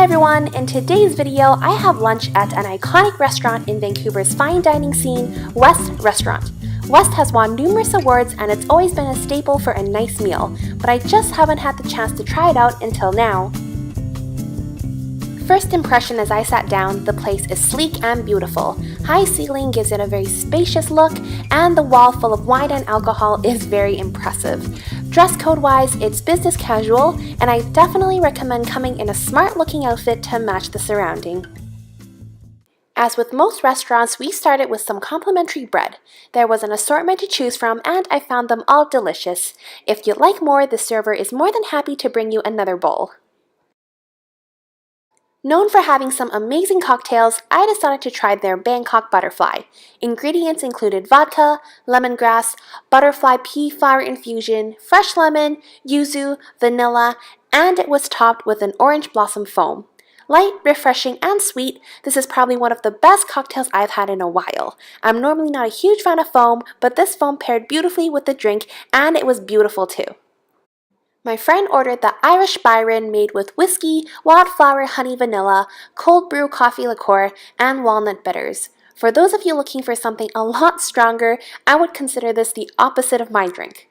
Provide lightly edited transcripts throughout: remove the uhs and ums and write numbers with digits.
everyone! In today's video, I have lunch at an iconic restaurant in Vancouver's fine dining scene, West Restaurant. West has won numerous awards and it's always been a staple for a nice meal, but I just haven't had the chance to try it out until now. First impression as I sat down, the place is sleek and beautiful. High ceiling gives it a very spacious look, and the wall full of wine and alcohol is very impressive. Dress code wise, it's business casual, and I definitely recommend coming in a smart looking outfit to match the surrounding. As with most restaurants, we started with some complimentary bread. There was an assortment to choose from and I found them all delicious. If you'd like more, the server is more than happy to bring you another bowl. Known for having some amazing cocktails, I decided to try their Bangkok Butterfly. Ingredients included vodka, lemongrass, butterfly pea flower infusion, fresh lemon, yuzu, vanilla, and it was topped with an orange blossom foam. Light, refreshing, and sweet, this is probably one of the best cocktails I've had in a while. I'm normally not a huge fan of foam, but this foam paired beautifully with the drink, and it was beautiful too. My friend ordered the Irish Byron made with whiskey, wildflower honey vanilla, cold brew coffee liqueur, and walnut bitters. For those of you looking for something a lot stronger, I would consider this the opposite of my drink.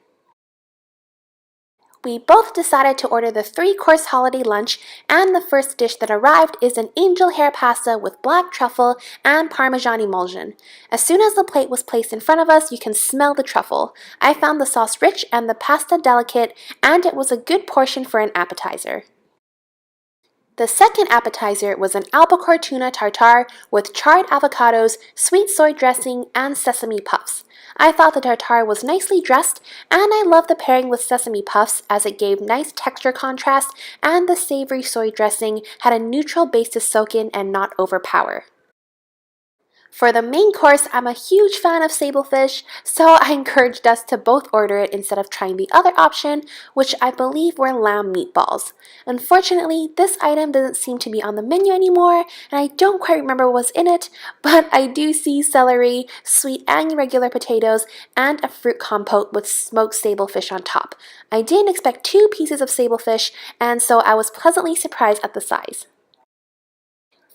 We both decided to order the 3-course holiday lunch, and the first dish that arrived is an angel hair pasta with black truffle and Parmesan emulsion. As soon as the plate was placed in front of us, you can smell the truffle. I found the sauce rich and the pasta delicate, and it was a good portion for an appetizer. The second appetizer was an albacore tuna tartare with charred avocados, sweet soy dressing, and sesame puffs. I thought the tartare was nicely dressed, and I loved the pairing with sesame puffs as it gave nice texture contrast, and the savory soy dressing had a neutral base to soak in and not overpower. For the main course, I'm a huge fan of sablefish, so I encouraged us to both order it instead of trying the other option, which I believe were lamb meatballs. Unfortunately, this item doesn't seem to be on the menu anymore, and I don't quite remember what was in it, but I do see celery, sweet and regular potatoes, and a fruit compote with smoked sablefish on top. I didn't expect 2 pieces of sablefish, and so I was pleasantly surprised at the size.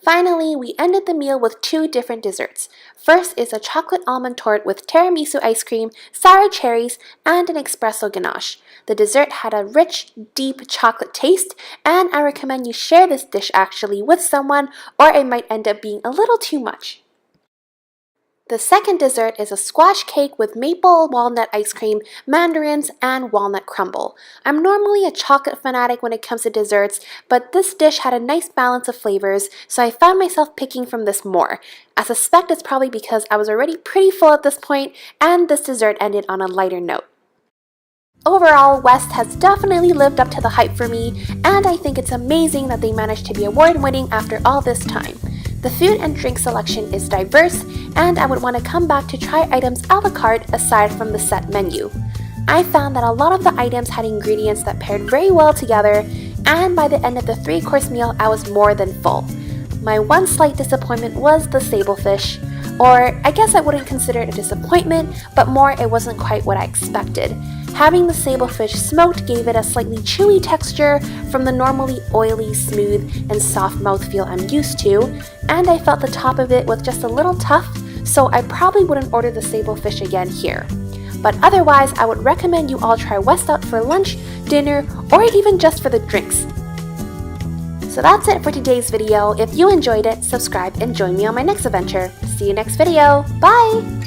Finally, we ended the meal with 2 different desserts. First is a chocolate almond tort with tiramisu ice cream, sour cherries, and an espresso ganache. The dessert had a rich, deep chocolate taste, and I recommend you share this dish actually with someone, or it might end up being a little too much. The second dessert is a squash cake with maple walnut ice cream, mandarins, and walnut crumble. I'm normally a chocolate fanatic when it comes to desserts, but this dish had a nice balance of flavors, so I found myself picking from this more. I suspect it's probably because I was already pretty full at this point, and this dessert ended on a lighter note. Overall, West has definitely lived up to the hype for me, and I think it's amazing that they managed to be award-winning after all this time. The food and drink selection is diverse, and I would want to come back to try items a la carte aside from the set menu. I found that a lot of the items had ingredients that paired very well together, and by the end of the 3-course meal, I was more than full. My one slight disappointment was the sablefish, or I guess I wouldn't consider it a disappointment, but more it wasn't quite what I expected. Having the sablefish smoked gave it a slightly chewy texture from the normally oily, smooth, and soft mouthfeel I'm used to, and I felt the top of it was just a little tough, so I probably wouldn't order the sablefish again here. But otherwise, I would recommend you all try West out for lunch, dinner, or even just for the drinks. So that's it for today's video. If you enjoyed it, subscribe and join me on my next adventure. See you next video. Bye!